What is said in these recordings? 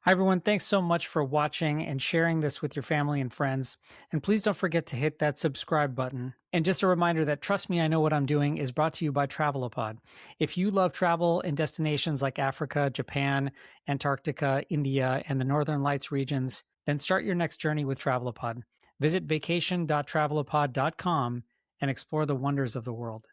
Hi, everyone. Thanks so much for watching and sharing this with your family and friends. And please don't forget to hit that subscribe button. And just a reminder that Trust Me, I Know What I'm Doing is brought to you by Travelopod. If you love travel in destinations like Africa, Japan, Antarctica, India, and the Northern Lights regions, then start your next journey with Travelopod. Visit vacation.travelopod.com and explore the wonders of the world.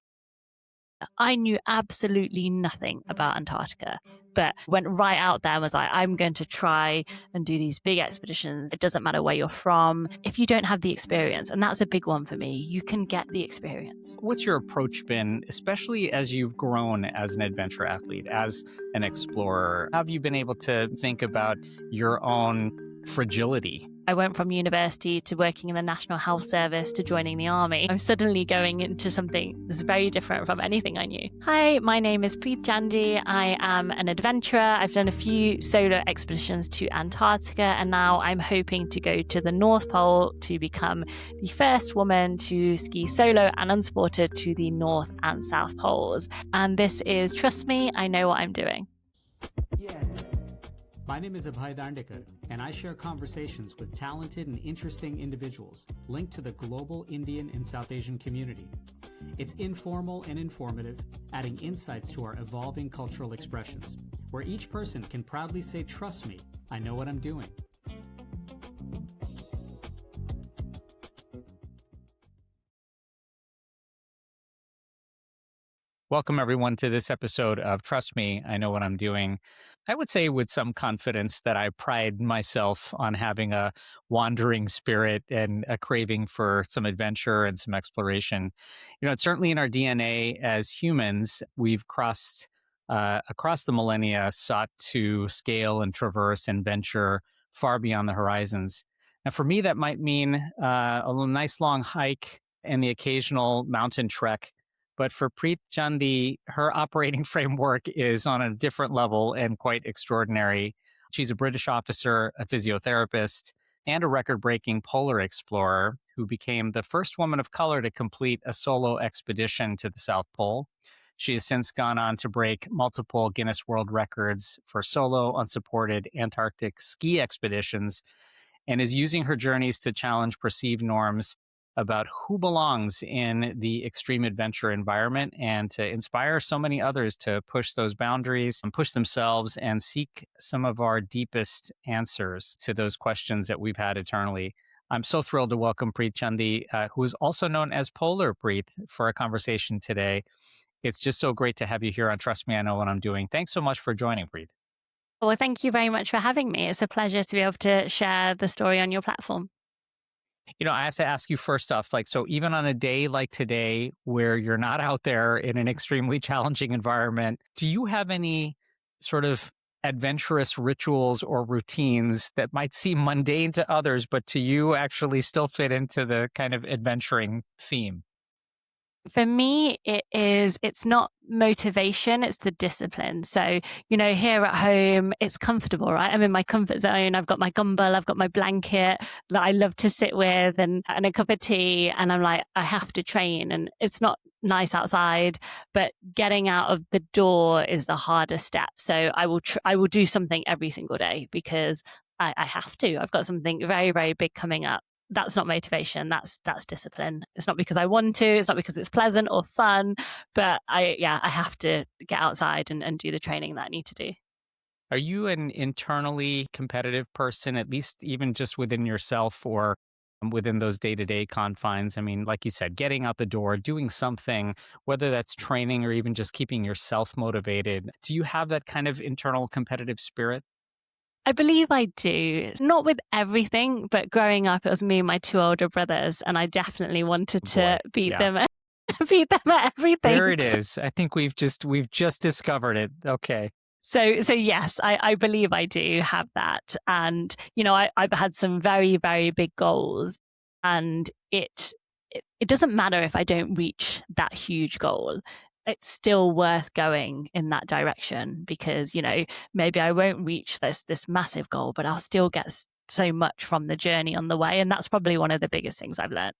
I knew absolutely nothing about Antarctica, but went right out there and was like, I'm going to try and do these big expeditions. It doesn't matter where you're from. If you don't have the experience, and that's a big one for me, you can get the experience. What's your approach been, especially as you've grown as an adventure athlete, as an explorer? Have you been able to think about your own fragility? I went from university to working in the National Health Service to joining the army. I'm suddenly going into something that's very different from anything I knew. Hi, my name is Preet Chandi. I am an adventurer. I've done a few solo expeditions to Antarctica, and now I'm hoping to go to the North Pole to become the first woman to ski solo and unsupported to the North and South Poles. And this is Trust Me, I Know What I'm Doing. Yeah. My name is Abhay, and I share conversations with talented and interesting individuals linked to the global Indian and South Asian community. It's informal and informative, adding insights to our evolving cultural expressions, where each person can proudly say, "Trust me, I know what I'm doing." Welcome, everyone, to this episode of Trust Me, I Know What I'm Doing. I would say with some confidence that I pride myself on having a wandering spirit and a craving for some adventure and some exploration. It's certainly in our DNA as humans. We've crossed across the millennia, sought to scale and traverse and venture far beyond the horizons. And for me, that might mean a little nice long hike and the occasional mountain trek. But for Preet Chandi, her operating framework is on a different level and quite extraordinary. She's a British officer, a physiotherapist, and a record-breaking polar explorer who became the first woman of color to complete a solo expedition to the South Pole. She has since gone on to break multiple Guinness World Records for solo, unsupported Antarctic ski expeditions, and is using her journeys to challenge perceived norms about who belongs in the extreme adventure environment and to inspire so many others to push those boundaries and push themselves and seek some of our deepest answers to those questions that we've had eternally. I'm so thrilled to welcome Preet Chandi, who is also known as Polar Preet, for a conversation today. It's just so great to have you here on Trust Me, I Know What I'm Doing. Thanks so much for joining, Preet. Well, thank you very much for having me. It's a pleasure to be able to share the story on your platform. I have to ask you first off, so even on a day like today where you're not out there in an extremely challenging environment, do you have any sort of adventurous rituals or routines that might seem mundane to others, but to you actually still fit into the kind of adventuring theme? For me, it's not motivation, it's the discipline. So, here at home, it's comfortable, right? I'm in my comfort zone. I've got my gumball, I've got my blanket that I love to sit with and a cup of tea. And I'm like, I have to train. And it's not nice outside, but getting out of the door is the hardest step. So I will do something every single day because I have to. I've got something very, very big coming up. That's not motivation. That's discipline. It's not because I want to. It's not because it's pleasant or fun. But I have to get outside and do the training that I need to do. Are you an internally competitive person, at least even just within yourself or within those day-to-day confines? I mean, like you said, getting out the door, doing something, whether that's training or even just keeping yourself motivated. Do you have that kind of internal competitive spirit? I believe I do. Not with everything, but growing up, it was me and my two older brothers, and I definitely wanted to beat them at everything. There it is. I think we've just discovered it. Okay. So yes, I believe I do have that. And, I've had some very, very big goals, and it doesn't matter if I don't reach that huge goal. It's still worth going in that direction because, maybe I won't reach this massive goal, but I'll still get so much from the journey on the way. And that's probably one of the biggest things I've learned.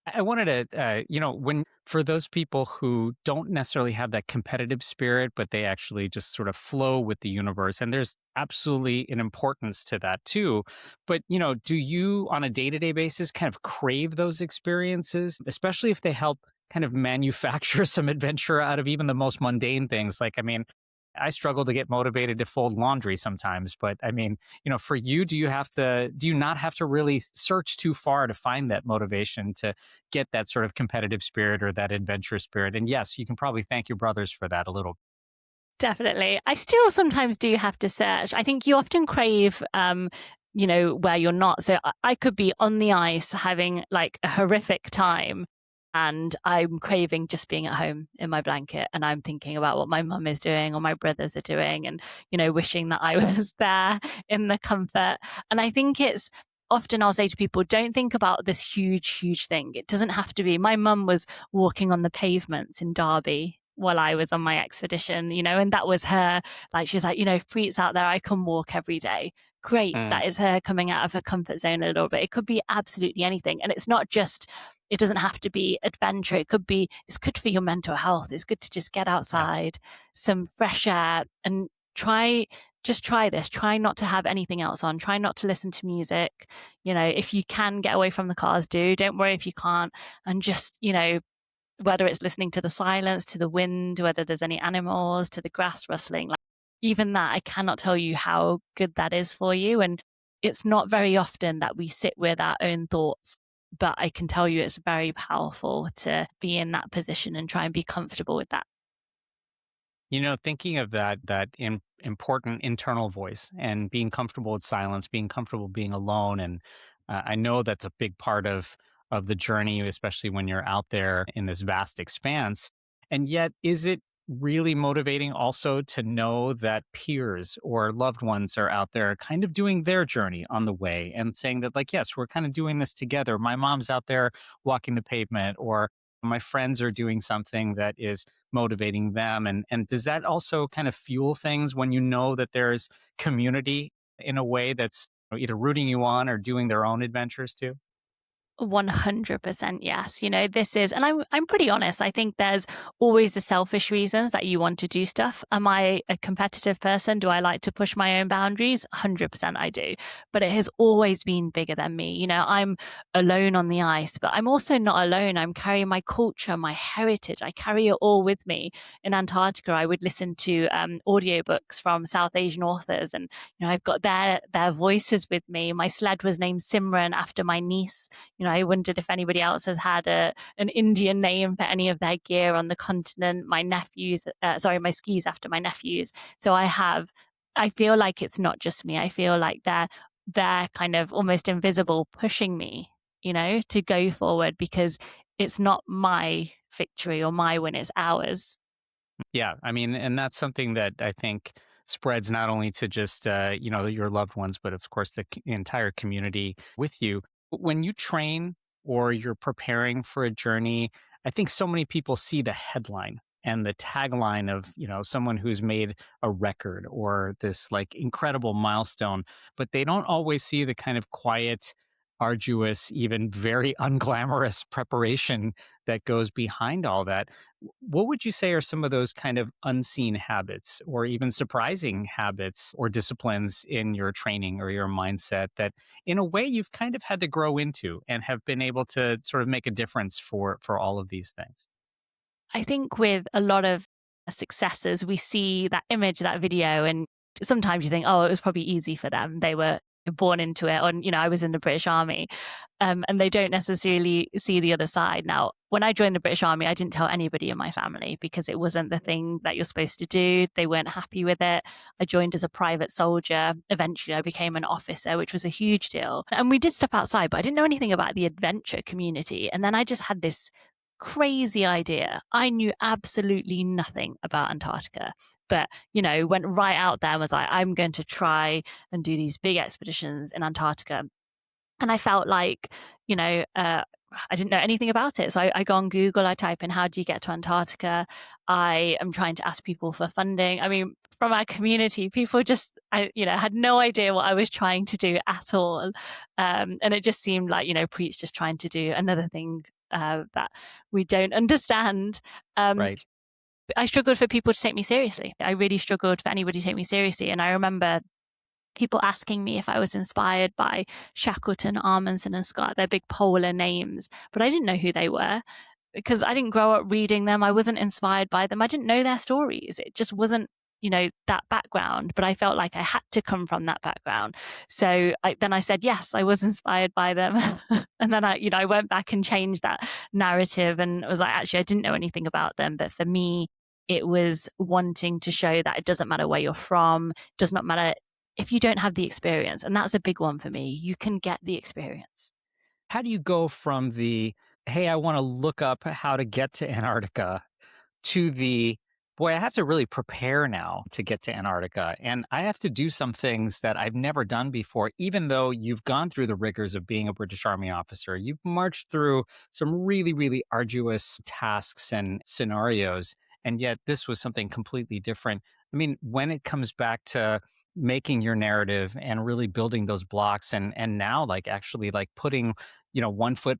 I wanted to, when for those people who don't necessarily have that competitive spirit, but they actually just sort of flow with the universe, and there's absolutely an importance to that too. But, do you on a day to day basis kind of crave those experiences, especially if they help kind of manufacture some adventure out of even the most mundane things? Like, I mean, I struggle to get motivated to fold laundry sometimes, but I mean, for you, do you not have to really search too far to find that motivation to get that sort of competitive spirit or that adventure spirit? And yes, you can probably thank your brothers for that a little. Definitely. I still sometimes do have to search. I think you often crave, where you're not. So I could be on the ice having like a horrific time, and I'm craving just being at home in my blanket, and I'm thinking about what my mum is doing or my brothers are doing, and, wishing that I was there in the comfort. And I think it's often I'll say to people, don't think about this huge thing. It doesn't have to be. My mum was walking on the pavements in Derby while I was on my expedition, and that was her, like, she's like, if Preet's out there, I can walk every day. Great. Mm, That is her coming out of her comfort zone a little bit. It could be absolutely anything. And it's not just, it doesn't have to be adventure. It could be, it's good for your mental health. It's good to just get yeah. outside, some fresh air, and try this. Try not to have anything else on. Try not to listen to music. If you can get away from the cars, do. Don't worry if you can't. And just, whether it's listening to the silence, to the wind, whether there's any animals, to the grass rustling, like even that, I cannot tell you how good that is for you. And it's not very often that we sit with our own thoughts, but I can tell you it's very powerful to be in that position and try and be comfortable with that. Thinking of that important internal voice and being comfortable with silence, being comfortable being alone, and I know that's a big part of the journey, especially when you're out there in this vast expanse. And yet, is it really motivating also to know that peers or loved ones are out there kind of doing their journey on the way and saying that, like, yes, we're kind of doing this together. My mom's out there walking the pavement, or my friends are doing something that is motivating them. And does that also kind of fuel things when you know that there's community in a way that's either rooting you on or doing their own adventures too? 100% yes. This is, and I'm pretty honest. I think there's always the selfish reasons that you want to do stuff. Am I a competitive person? Do I like to push my own boundaries? 100% I do. But it has always been bigger than me. I'm alone on the ice, but I'm also not alone. I'm carrying my culture, my heritage. I carry it all with me. In Antarctica, I would listen to audiobooks from South Asian authors, and I've got their voices with me. My sled was named Simran after my niece. I wondered if anybody else has had an Indian name for any of their gear on the continent. My skis after my nephews. So I feel like it's not just me. I feel like they're kind of almost invisible, pushing me, to go forward, because it's not my victory or my win, it's ours. Yeah, I mean, and that's something that I think spreads not only to just your loved ones, but of course the entire community with you. When you train or you're preparing for a journey, I think so many people see the headline and the tagline of someone who's made a record or this like incredible milestone, but they don't always see the kind of quiet, arduous, even very unglamorous preparation that goes behind all that. What would you say are some of those kind of unseen habits or even surprising habits or disciplines in your training or your mindset that in a way you've kind of had to grow into and have been able to sort of make a difference for all of these things? I think with a lot of successes, we see that image, that video, and sometimes you think, oh, it was probably easy for them. They were born into it. Or, I was in the British Army, and they don't necessarily see the other side. Now, when I joined the British Army, I didn't tell anybody in my family because it wasn't the thing that you're supposed to do. They weren't happy with it. I joined as a private soldier. Eventually, I became an officer, which was a huge deal. And we did stuff outside, but I didn't know anything about the adventure community. And then I just had this crazy idea. I knew absolutely nothing about Antarctica, but, went right out there and was like, I'm going to try and do these big expeditions in Antarctica. And I felt like, I didn't know anything about it. So I go on Google, I type in, how do you get to Antarctica? I am trying to ask people for funding. I mean, from our community, people just, had no idea what I was trying to do at all. And it just seemed like, Preet's just trying to do another thing that we don't understand. Right. I struggled for people to take me seriously. I really struggled for anybody to take me seriously. And I remember people asking me if I was inspired by Shackleton, Amundsen, and Scott, their big polar names, but I didn't know who they were because I didn't grow up reading them. I wasn't inspired by them. I didn't know their stories. It just wasn't, that background, but I felt like I had to come from that background. So then I said, yes, I was inspired by them. And then I went back and changed that narrative and was like, actually, I didn't know anything about them. But for me, it was wanting to show that it doesn't matter where you're from, does not matter if you don't have the experience. And that's a big one for me. You can get the experience. How do you go from the, hey, I want to look up how to get to Antarctica, to the, boy, I have to really prepare now to get to Antarctica. And I have to do some things that I've never done before, even though you've gone through the rigors of being a British Army officer. You've marched through some really, really arduous tasks and scenarios. And yet this was something completely different. I mean, when it comes back to making your narrative and really building those blocks and now like actually like putting, one foot,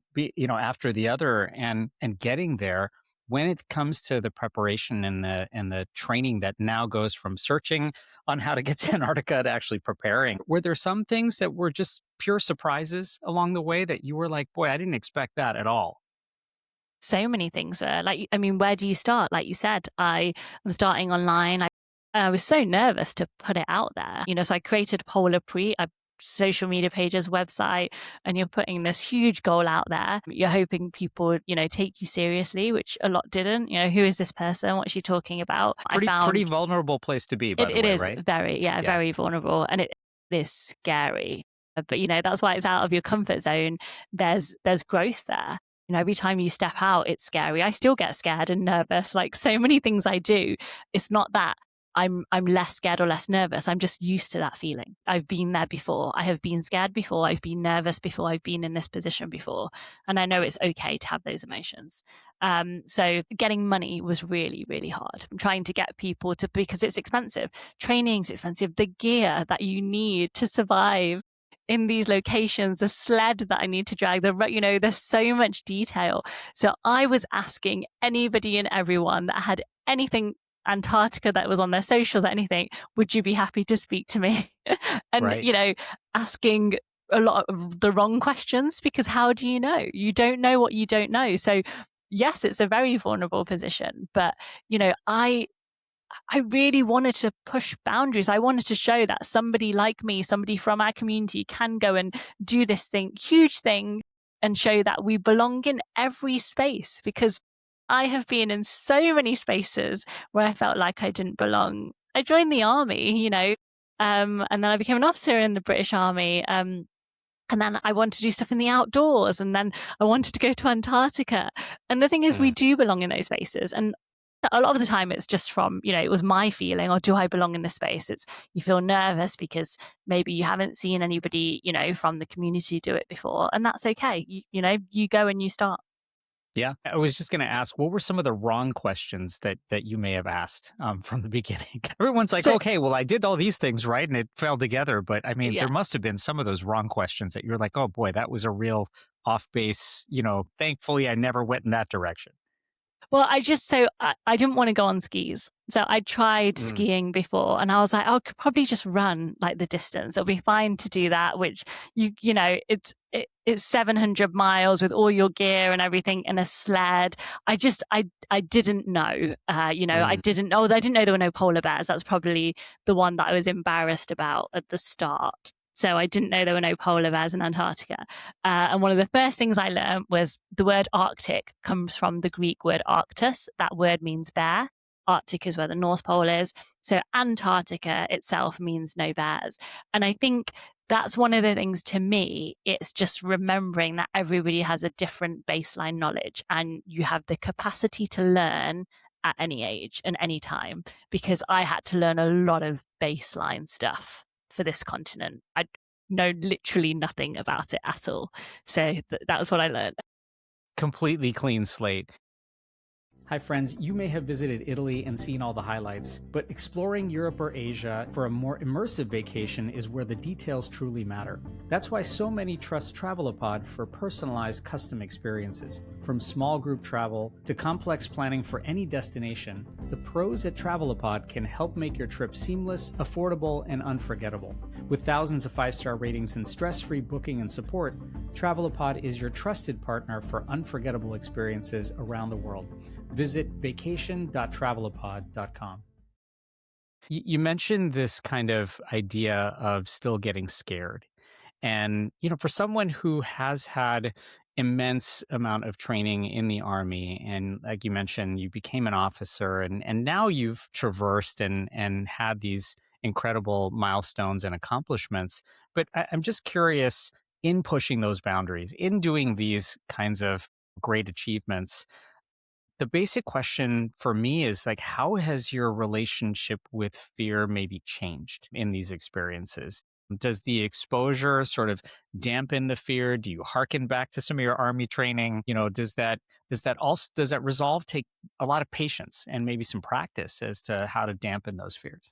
after the other and getting there, when it comes to the preparation and the training that now goes from searching on how to get to Antarctica to actually preparing, were there some things that were just pure surprises along the way that you were like, boy, I didn't expect that at all? So many things were where do you start? Like you said, I'm starting online. I was so nervous to put it out there, so I created Polar Preet, a social media pages, website, and you're putting this huge goal out there. You're hoping people, take you seriously, which a lot didn't. Who is this person? What's she talking about? Pretty vulnerable place to be, by the way, it is right? very vulnerable, and it is scary. But that's why it's out of your comfort zone. There's growth there. Every time you step out, it's scary. I still get scared and nervous. Like so many things I do, it's not that I'm less scared or less nervous. I'm just used to that feeling. I've been there before. I have been scared before. I've been nervous before. I've been in this position before. And I know it's okay to have those emotions. So getting money was really, really hard. I'm trying to get people to, because it's expensive. Training's expensive. The gear that you need to survive in these locations, the sled that I need to drag, there's so much detail. So I was asking anybody and everyone that had anything Antarctica that was on their socials, anything, would you be happy to speak to me? And, right. Asking a lot of the wrong questions, because how do you know? You don't know what you don't know. So yes, it's a very vulnerable position, but, I really wanted to push boundaries. I wanted to show that somebody like me, somebody from our community can go and do this huge thing, and show that we belong in every space, because I have been in so many spaces where I felt like I didn't belong. I joined the army, and then I became an officer in the British Army. And then I wanted to do stuff in the outdoors, and then I wanted to go to Antarctica. And the thing is, we do belong in those spaces. And a lot of the time it's just from, it was my feeling, or do I belong in this space? It's, you feel nervous because maybe you haven't seen anybody, from the community do it before. And that's okay. You go and you start. Yeah, I was just going to ask, what were some of the wrong questions that you may have asked from the beginning? Everyone's like, okay, well, I did all these things right, and it fell together. But I mean, there must have been some of those wrong questions that you're like, oh boy, that was a real off base. Thankfully, I never went in that direction. Well, I didn't want to go on skis. So I tried skiing before, and I was like, I could probably just run like the distance. It'll be fine to do that, which it's 700 miles with all your gear and everything in a sled. I didn't know, I didn't know there were no polar bears. That's probably the one that I was embarrassed about at the start. So I didn't know there were no polar bears in Antarctica. And one of the first things I learned was the word Arctic comes from the Greek word Arctus. That word means bear. Arctic is where the North Pole is. So Antarctica itself means no bears. And I think that's one of the things, to me, it's just remembering that everybody has a different baseline knowledge, and you have the capacity to learn at any age and any time, because I had to learn a lot of baseline stuff for this continent. I know literally nothing about it at all. So that was what I learned. Completely clean slate. Hi friends, you may have visited Italy and seen all the highlights, but exploring Europe or Asia for a more immersive vacation is where the details truly matter. That's why so many trust Travelopod for personalized custom experiences. From small group travel to complex planning for any destination, the pros at Travelopod can help make your trip seamless, affordable, and unforgettable. With thousands of 5-star ratings and stress-free booking and support, Travelopod is your trusted partner for unforgettable experiences around the world. Visit vacation.travelopod.com. You mentioned this kind of idea of still getting scared. And, for someone who has had immense amount of training in the army, and like you mentioned, you became an officer and now you've traversed and had these incredible milestones and accomplishments. But I'm just curious, in pushing those boundaries, in doing these kinds of great achievements, the basic question for me is like, how has your relationship with fear maybe changed in these experiences? Does the exposure sort of dampen the fear? Do you hearken back to some of your army training? Does that resolve take a lot of patience and maybe some practice as to how to dampen those fears?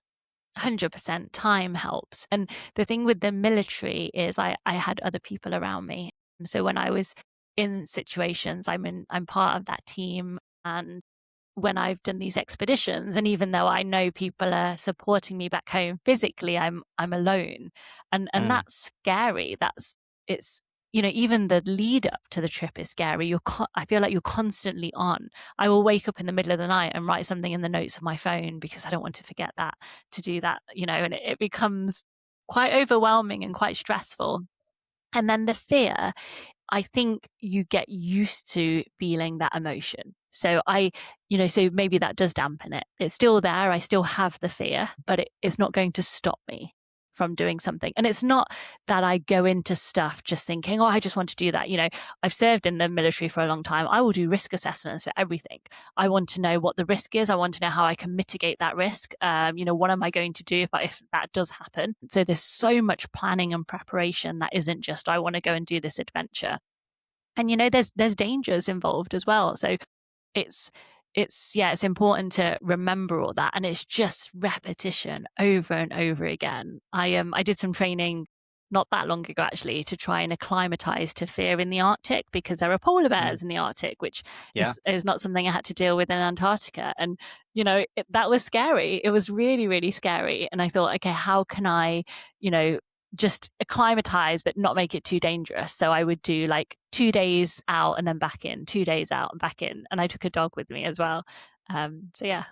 100% time helps. And the thing with the military is I had other people around me. So when I was in situations, I'm part of that team. And when I've done these expeditions, and even though I know people are supporting me back home physically, I'm alone. And Mm, that's scary. It's even the lead up to the trip is scary. I feel like you're constantly on. I will wake up in the middle of the night and write something in the notes of my phone because I don't want to forget that, to do that, and it becomes quite overwhelming and quite stressful. And then the fear, I think you get used to feeling that emotion. So so maybe that does dampen it. It's still there. I still have the fear, but it's not going to stop me from doing something. And it's not that I go into stuff just thinking, oh, I just want to do that. I've served in the military for a long time. I will do risk assessments for everything. I want to know what the risk is. I want to know how I can mitigate that risk. What am I going to do if that does happen? So there's so much planning and preparation that isn't just, I want to go and do this adventure. And there's dangers involved as well. So it's it's important to remember all that, and it's just repetition over and over again. I did some training not that long ago actually to try and acclimatize to fear in the Arctic, because there are polar mm, bears in the Arctic, which yeah. is not something I had to deal with in Antarctica. And that was scary. It was really, really scary. And I thought, okay, how can I just acclimatize but not make it too dangerous? So I would do like 2 days out and then back in, 2 days out and back in, and I took a dog with me as well. So yeah.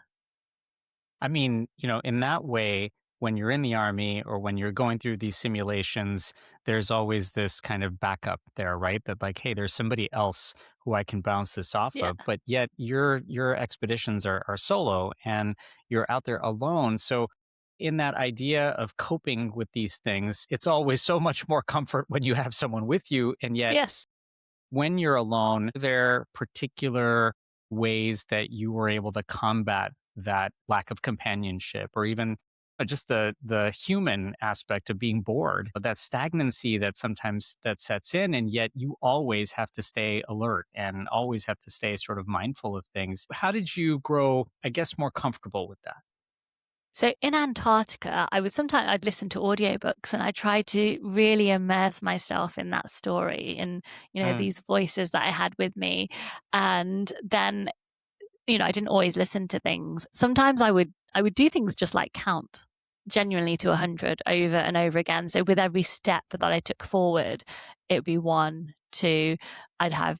I mean, in that way, when you're in the army or when you're going through these simulations, there's always this kind of backup there, right? That like, hey, there's somebody else who I can bounce this off Yeah. of. But yet your expeditions are solo and you're out there alone. So in that idea of coping with these things, it's always so much more comfort when you have someone with you. And yet Yes. when you're alone, are there particular ways that you were able to combat that lack of companionship or even just the human aspect of being bored, but that stagnancy that sometimes that sets in, and yet you always have to stay alert and always have to stay sort of mindful of things. How did you grow, I guess, more comfortable with that? So in Antarctica, I'd listen to audiobooks and I tried to really immerse myself in that story and, Mm, these voices that I had with me. And then, I didn't always listen to things. Sometimes I would do things just like count genuinely to 100 over and over again. So with every step that I took forward, it'd be one, two, I'd have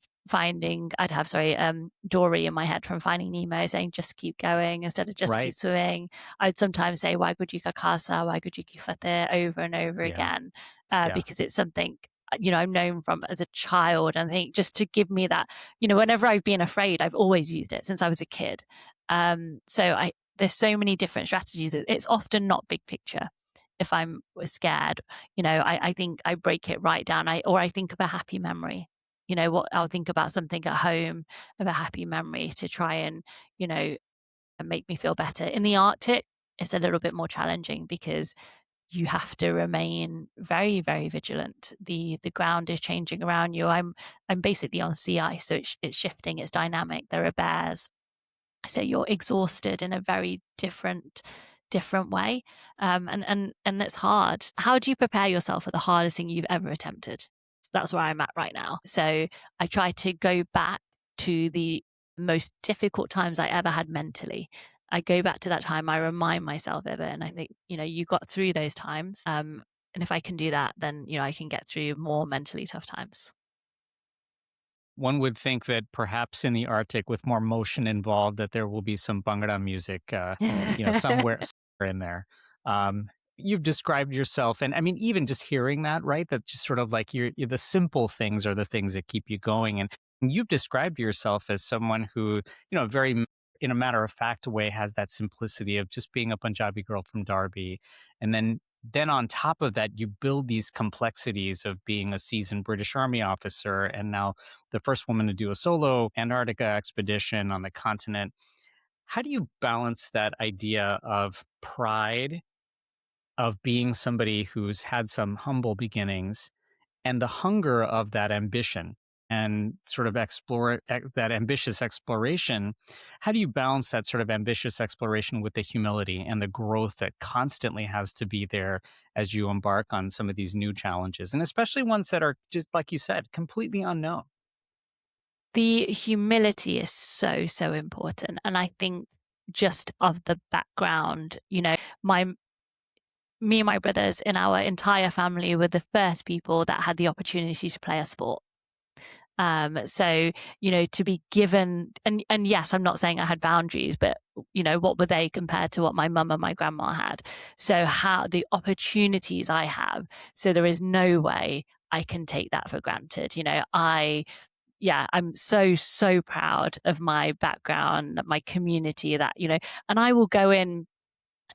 Dory in my head from Finding Nemo saying, just keep going instead of just keep right. swimming. I'd sometimes say, Wagujika Kasa, Wagujiki Fate over and over Yeah. again, Yeah. because it's something, I'm known from as a child. And I think just to give me that, whenever I've been afraid, I've always used it since I was a kid. There's so many different strategies. It's often not big picture. If I'm scared, I think I break it right down. I think of a happy memory. What I'll think about something at home of a happy memory to try and, make me feel better. In the Arctic, it's a little bit more challenging because you have to remain very, very vigilant. The ground is changing around you. I'm basically on sea ice, so it's shifting, it's dynamic. There are bears. So you're exhausted in a very different way. And that's hard. How do you prepare yourself for the hardest thing you've ever attempted? So that's where I'm at right now. So I try to go back to the most difficult times I ever had mentally. I go back to that time, I remind myself of it. And I think, you got through those times. And if I can do that, then, I can get through more mentally tough times. One would think that perhaps in the Arctic, with more motion involved, that there will be some Bhangra music, somewhere in there. Um, you've described yourself, and I mean, even just hearing that, right? That just sort of like the simple things are the things that keep you going. And you've described yourself as someone who, very in a matter of fact way, has that simplicity of just being a Punjabi girl from Derby, and then on top of that, you build these complexities of being a seasoned British Army officer and now the first woman to do a solo Antarctica expedition on the continent. How do you balance that idea of pride, of being somebody who's had some humble beginnings, and the hunger of that ambition and sort of explore that ambitious exploration? How do you balance that sort of ambitious exploration with the humility and the growth that constantly has to be there as you embark on some of these new challenges, and especially ones that are, just like you said, completely unknown? The humility is so, so important. And I think just of the background, my me and my brothers in our entire family were the first people that had the opportunity to play a sport. So, to be given, and yes, I'm not saying I had boundaries, but, what were they compared to what my mum and my grandma had? So how the opportunities I have, so there is no way I can take that for granted. I'm so, so proud of my background, my community that, and I will go in,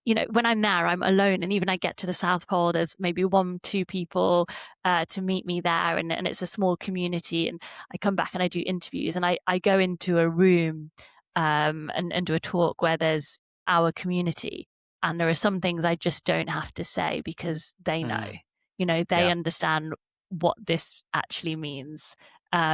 when I'm there, I'm alone. And even I get to the South Pole, there's maybe 1-2 people to meet me there. And it's a small community. And I come back and I do interviews and I go into a room and do a talk where there's our community. And there are some things I just don't have to say because they know, they Yeah. understand what this actually means.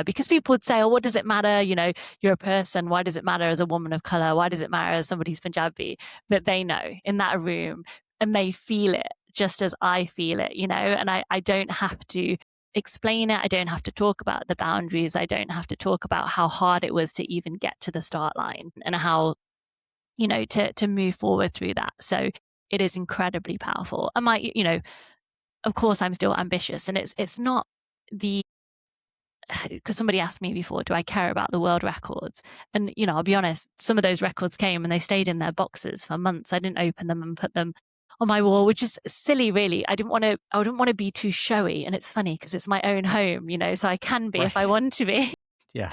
Because people would say, oh, what does it matter? You're a person. Why does it matter as a woman of color? Why does it matter as somebody who's Punjabi? But they know in that room and they feel it just as I feel it, and I don't have to explain it. I don't have to talk about the boundaries. I don't have to talk about how hard it was to even get to the start line and how, to move forward through that. So it is incredibly powerful. And of course I'm still ambitious, and it's not because somebody asked me before, do I care about the world records? And, I'll be honest, some of those records came and they stayed in their boxes for months. I didn't open them and put them on my wall, which is silly, really. I didn't want to be too showy. And it's funny because it's my own home, so I can be if I want to be. Yeah.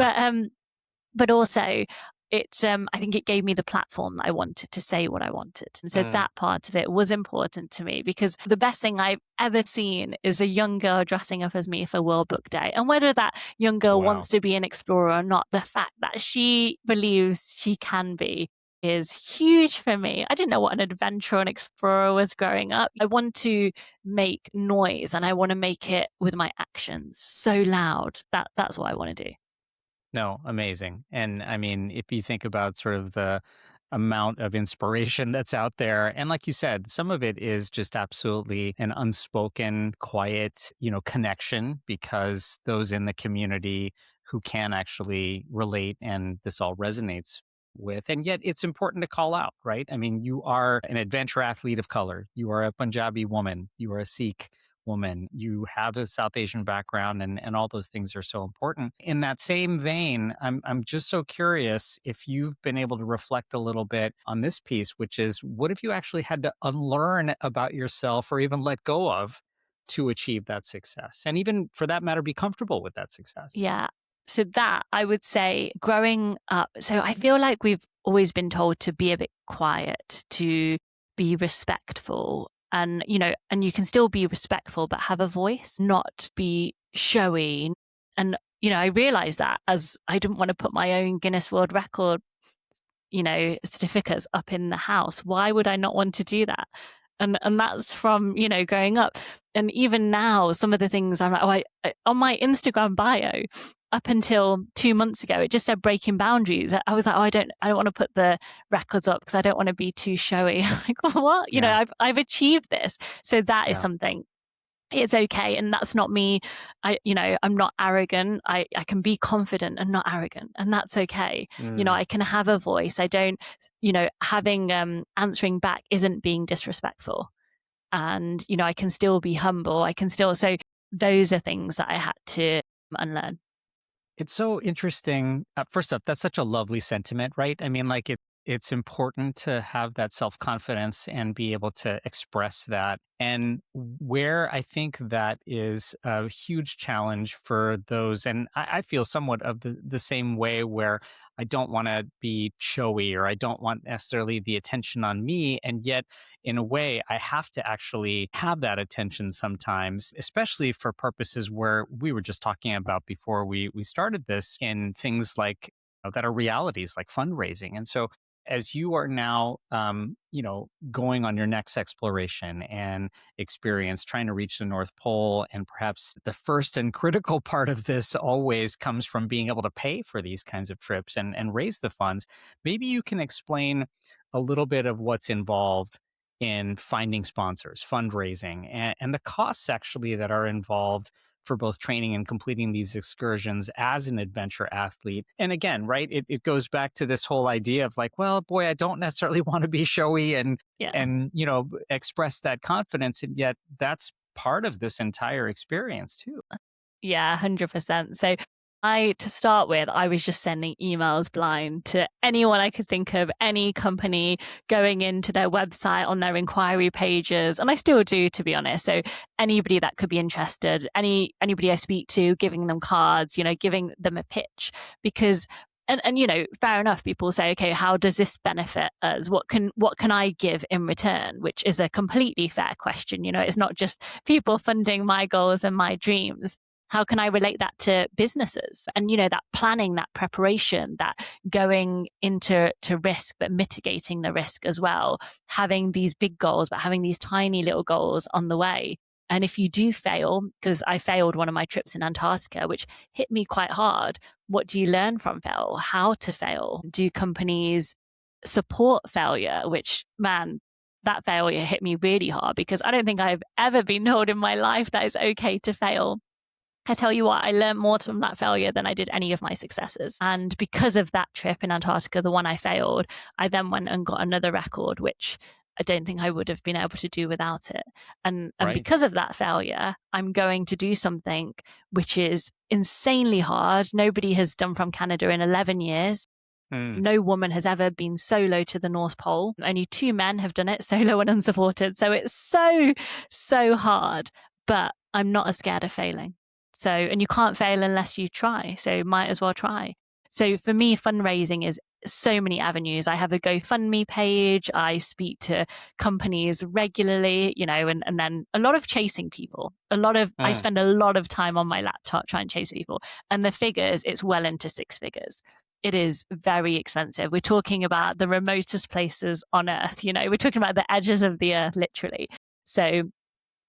But also I think it gave me the platform that I wanted to say what I wanted. And so that part of it was important to me because the best thing I've ever seen is a young girl dressing up as me for World Book Day. And whether that young girl wants to be an explorer or not, the fact that she believes she can be is huge for me. I didn't know what an adventurer and explorer was growing up. I want to make noise and I want to make it with my actions so loud. That's what I want to do. No, amazing. And I mean, if you think about sort of the amount of inspiration that's out there, and like you said, some of it is just absolutely an unspoken, quiet, connection because those in the community who can actually relate and this all resonates with. And yet it's important to call out, right? I mean, you are an adventure athlete of color. You are a Punjabi woman. You are a Sikh woman. You have a South Asian background, and all those things are so important. In that same vein, I'm just so curious if you've been able to reflect a little bit on this piece, which is what if you actually had to unlearn about yourself or even let go of to achieve that success? And even for that matter, be comfortable with that success. Yeah. So that I would say growing up, so I feel like we've always been told to be a bit quiet, to be respectful. And, and you can still be respectful, but have a voice, not be showy. And, I realized that as I didn't want to put my own Guinness World Record, certificates up in the house. Why would I not want to do that? And that's from, growing up. And even now, some of the things I'm like, on my Instagram bio, up until 2 months ago, it just said breaking boundaries. I was like, I don't want to put the records up because I don't want to be too showy. Like, what? I've achieved this. So that is something. It's okay. And that's not me. I'm not arrogant. I can be confident and not arrogant. And that's okay. I can have a voice. I don't, having, answering back isn't being disrespectful. And, I can still be humble. So those are things that I had to unlearn. It's so interesting. First up, that's such a lovely sentiment, right? I mean, like it's important to have that self-confidence and be able to express that. And where I think that is a huge challenge for those, and I feel somewhat of the same way, where I don't want to be showy or I don't want necessarily the attention on me. And yet, in a way, I have to actually have that attention sometimes, especially for purposes where we were just talking about before we started this, in things like that are realities like fundraising. And so as you are now, going on your next exploration and experience, trying to reach the North Pole, and perhaps the first and critical part of this always comes from being able to pay for these kinds of trips and raise the funds. Maybe you can explain a little bit of what's involved in finding sponsors, fundraising, and the costs actually that are involved for both training and completing these excursions as an adventure athlete. And again, right, it goes back to this whole idea of like, well, boy, I don't necessarily want to be showy and express that confidence. And yet that's part of this entire experience too. Yeah, 100%. So to start with, I was just sending emails blind to anyone I could think of, any company, going into their website, on their inquiry pages. And I still do, to be honest. So anybody that could be interested, anybody I speak to, giving them cards, giving them a pitch, because and fair enough, people say, okay, how does this benefit us? What can I give in return? Which is a completely fair question. It's not just people funding my goals and my dreams. How can I relate that to businesses? And, that planning, that preparation, that going into risk, but mitigating the risk as well, having these big goals, but having these tiny little goals on the way. And if you do fail, because I failed one of my trips in Antarctica, which hit me quite hard, what do you learn from fail? How to fail? Do companies support failure? Which, man, that failure hit me really hard, because I don't think I've ever been told in my life that it's okay to fail. I tell you what, I learned more from that failure than I did any of my successes. And because of that trip in Antarctica, the one I failed, I then went and got another record, which I don't think I would have been able to do without it. And because of that failure, I'm going to do something which is insanely hard. Nobody has done from Canada in 11 years. No woman has ever been solo to the North Pole. Only 2 men have done it, solo and unsupported. So it's so hard, but I'm not as scared of failing. So, and you can't fail unless you try. So might as well try. So for me, fundraising is so many avenues. I have a GoFundMe page. I speak to companies regularly, and then a lot of chasing people. I spend a lot of time on my laptop trying to chase people. And the figures, it's well into 6 figures. It is very expensive. We're talking about the remotest places on Earth. We're talking about the edges of the Earth, literally. So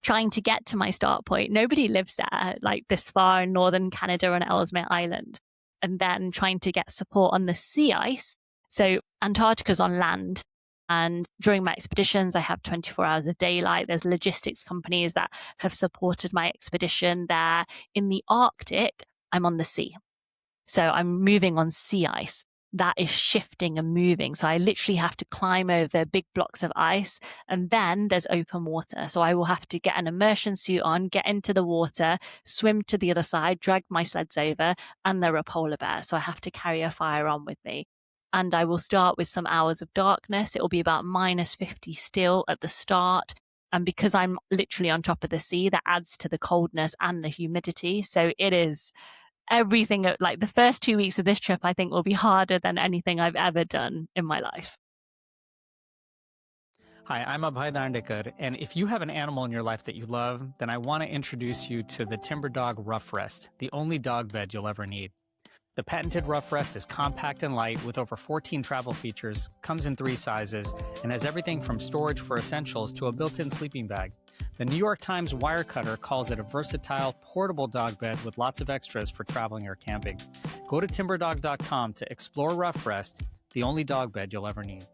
trying to get to my start point, nobody lives there, like this far in northern Canada and Ellesmere Island. And then trying to get support on the sea ice. So Antarctica's on land. And during my expeditions, I have 24 hours of daylight. There's logistics companies that have supported my expedition there. In the Arctic, I'm on the sea. So I'm moving on sea ice. That is shifting and moving. So I literally have to climb over big blocks of ice, and then there's open water. So I will have to get an immersion suit on, get into the water, swim to the other side, drag my sleds over, and there are polar bears. So I have to carry a fire on with me. And I will start with some hours of darkness. It will be about -50 still at the start. And because I'm literally on top of the sea, that adds to the coldness and the humidity. So it is everything. Like the first 2 weeks of this trip, I think will be harder than anything I've ever done in my life. Hi, I'm Abhay, and if you have an animal in your life that you love, then I want to introduce you to the Timberdog RuffRest, the only dog bed you'll ever need. The patented RuffRest is compact and light with over 14 travel features, comes in 3 sizes, and has everything from storage for essentials to a built-in sleeping bag. The New York Times Wirecutter calls it a versatile, portable dog bed with lots of extras for traveling or camping. Go to Timberdog.com to explore RuffRest, the only dog bed you'll ever need.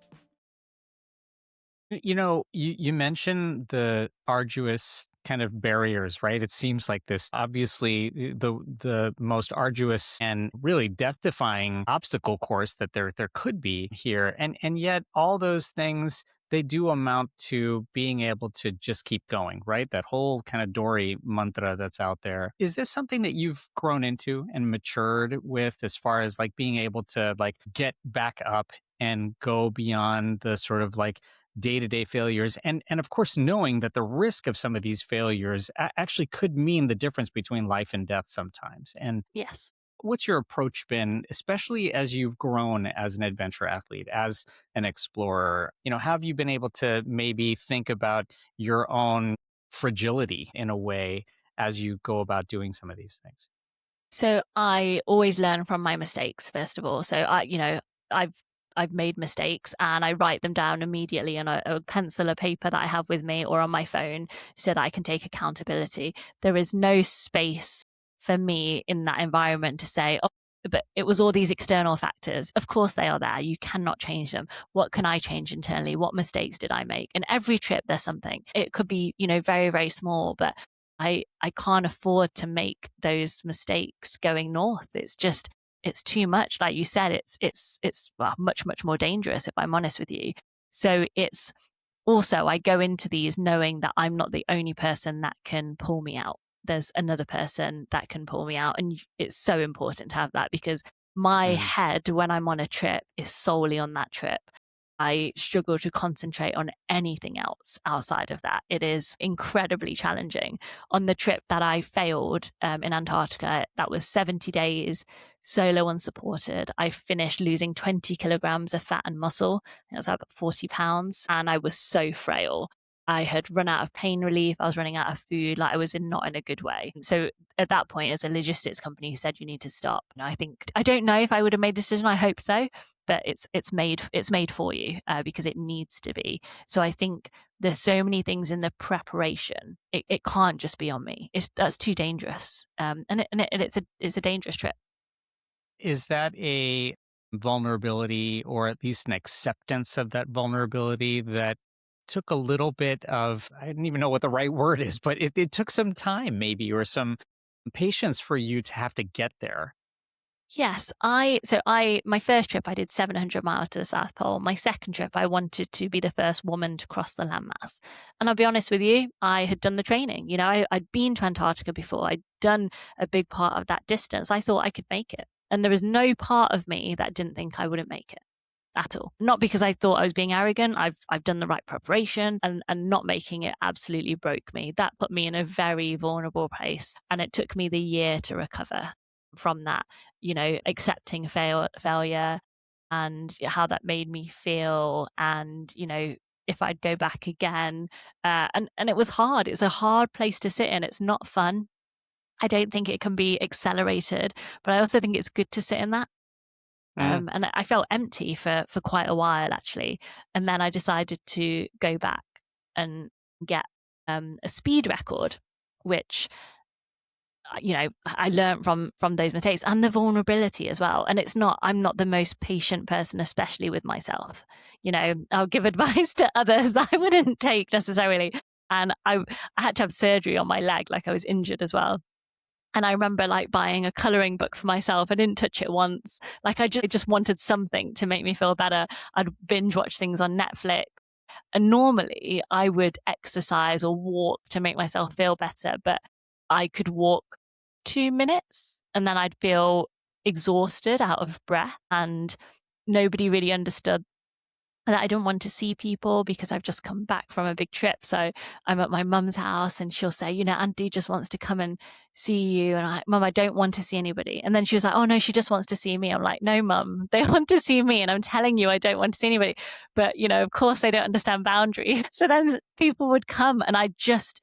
You know, you mentioned the arduous kind of barriers, right? It seems like this obviously the most arduous and really death-defying obstacle course that there could be here. And yet all those things, they do amount to being able to just keep going, right? That whole kind of Dory mantra that's out there. Is this something that you've grown into and matured with as far as like being able to like get back up and go beyond the sort of like day-to-day failures and of course knowing that the risk of some of these failures actually could mean the difference between life and death sometimes? And Yes. what's your approach been, especially as you've grown as an adventure athlete, as an explorer? You know, have you been able to maybe think about your own fragility in a way as you go about doing some of these things? So I always learn from my mistakes, first of all. So I've made mistakes and I write them down immediately on a pencil or paper that I have with me or on my phone so that I can take accountability. There is no space for me in that environment to say, oh, but it was all these external factors. Of course they are there. You cannot change them. What can I change internally? What mistakes did I make? And every trip there's something. It could be, very, very small, but I can't afford to make those mistakes going north. It's too much. Like you said, it's much, much more dangerous if I'm honest with you. So it's also, I go into these knowing that I'm not the only person that can pull me out. There's another person that can pull me out. And it's so important to have that because my head when I'm on a trip is solely on that trip. I struggle to concentrate on anything else outside of that. It is incredibly challenging. On the trip that I failed in Antarctica, that was 70 days, solo unsupported. I finished losing 20 kilograms of fat and muscle. It was about 40 pounds. And I was so frail. I had run out of pain relief. I was running out of food. Like I was not in a good way. So at that point, as a logistics company who said you need to stop, I don't know if I would have made the decision. I hope so, but it's made for you because it needs to be. So I think there's so many things in the preparation. It can't just be on me. That's too dangerous. And it's a dangerous trip. Is that a vulnerability or at least an acceptance of that vulnerability that took a little bit of, I don't even know what the right word is, but it took some time maybe or some patience for you to have to get there? Yes, my first trip, I did 700 miles to the South Pole. My second trip, I wanted to be the first woman to cross the landmass. And I'll be honest with you, I had done the training. I'd been to Antarctica before. I'd done a big part of that distance. I thought I could make it. And there was no part of me that didn't think I wouldn't make it at all. Not because I thought I was being arrogant. I've done the right preparation, and not making it absolutely broke me. That put me in a very vulnerable place. And it took me the year to recover from that, accepting failure and how that made me feel. And, if I'd go back again, and it was hard. It's a hard place to sit in. It's not fun. I don't think it can be accelerated, but I also think it's good to sit in that. And I felt empty for quite a while, actually. And then I decided to go back and get a speed record, which, I learned from those mistakes and the vulnerability as well. And I'm not the most patient person, especially with myself. I'll give advice to others that I wouldn't take necessarily. And I had to have surgery on my leg, like I was injured as well. And I remember buying a coloring book for myself. I didn't touch it once. I just wanted something to make me feel better. I'd binge watch things on Netflix. And normally I would exercise or walk to make myself feel better, but I could walk 2 minutes and then I'd feel exhausted, out of breath, and nobody really understood that I don't want to see people because I've just come back from a big trip. So I'm at my mum's house and she'll say, Auntie just wants to come and see you. And Mum, I don't want to see anybody. And then she was like, oh no, she just wants to see me. I'm like, no, Mum, they want to see me. And I'm telling you, I don't want to see anybody. But, of course they don't understand boundaries. So then people would come and I just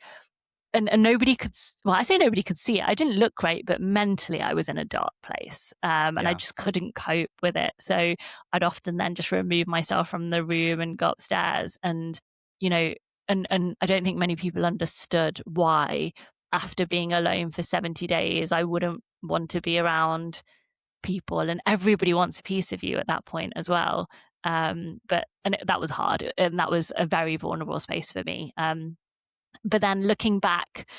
and nobody could, well, I say nobody could see it. I didn't look great, but mentally I was in a dark place. And I just couldn't cope with it. So I'd often then just remove myself from the room and go upstairs. And, you know, and I don't think many people understood why, after being alone for 70 days, I wouldn't want to be around people, and everybody wants a piece of you at that point as well. That was hard. And that was a very vulnerable space for me. But then looking back,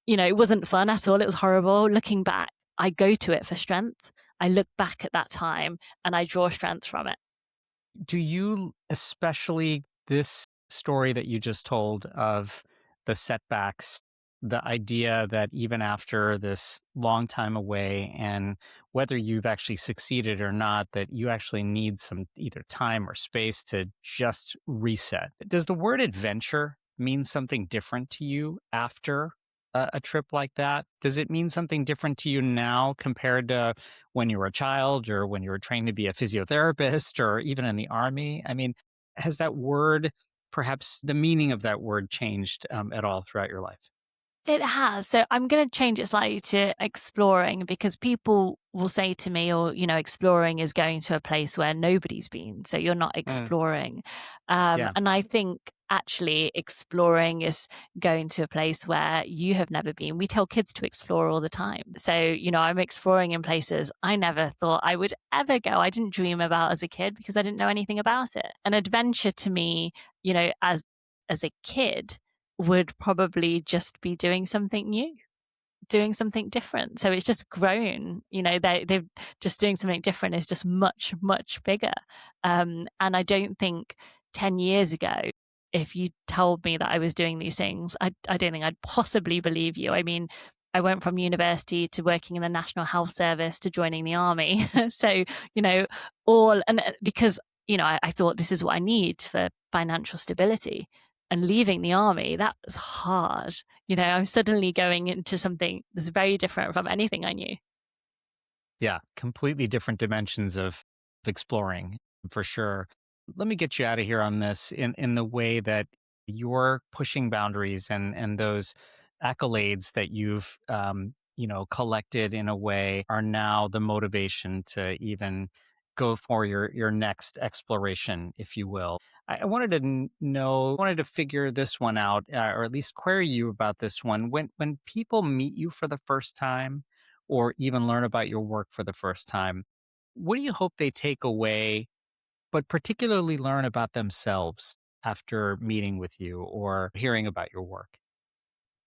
you know, it wasn't fun at all. It was horrible. Looking back, I go to it for strength. I look back at that time and I draw strength from it. Do you, especially this story that you just told of the setbacks, the idea that even after this long time away, and whether you've actually succeeded or not, that you actually need some either time or space to just reset? Does the word adventure mean something different to you after a trip like that? Does it mean something different to you now compared to when you were a child, or when you were trained to be a physiotherapist, or even in the army? I mean, has that word, perhaps the meaning of that word, changed at all throughout your life? It has. So I'm going to change it slightly to exploring, because people will say to me, or, you know, exploring is going to a place where nobody's been. So you're not exploring. And I think actually exploring is going to a place where you have never been. We tell kids to explore all the time. So, you know, I'm exploring in places I never thought I would ever go. I didn't dream about as a kid because I didn't know anything about it. An adventure to me, you know, as a kid, would probably just be doing something new, doing something different. So it's just grown, you know, they've just doing something different is just much, much bigger. And I don't think 10 years ago, if you told me that I was doing these things, I don't think I'd possibly believe you. I mean, I went from university to working in the National Health Service to joining the army. So, you know, because, you know, I thought this is what I need for financial stability. And leaving the army, that was hard. You know, I'm suddenly going into something that's very different from anything I knew. Yeah, completely different dimensions of exploring, for sure. Let me get you out of here on this in the way that you're pushing boundaries, and those accolades that you've you know, collected in a way are now the motivation to even go for your next exploration, if you will. I wanted to wanted to figure this one out, or at least query you about this one. When people meet you for the first time, or even learn about your work for the first time, what do you hope they take away, but particularly learn about themselves after meeting with you or hearing about your work?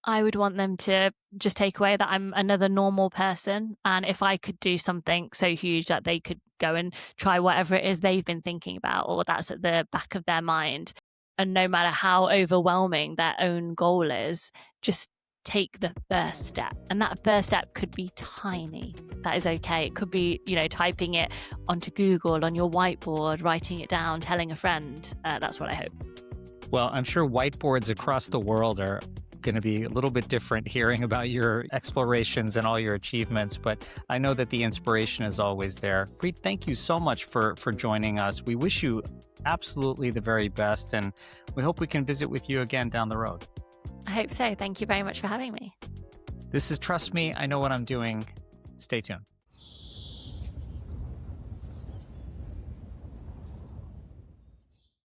I would want them to just take away that I'm another normal person. And if I could do something so huge that they could go and try whatever it is they've been thinking about, or that's at the back of their mind, and no matter how overwhelming their own goal is, just take the first step. And that first step could be tiny. That is okay. It could be, you know, typing it onto Google, on your whiteboard, writing it down, telling a friend. That's what I hope. Well, I'm sure whiteboards across the world are going to be a little bit different hearing about your explorations and all your achievements, but I know that the inspiration is always there. Preet, thank you so much for joining us. We wish you absolutely the very best, and we hope we can visit with you again down the road. I hope so. Thank you very much for having me. This is Trust Me, I Know What I'm Doing. Stay tuned.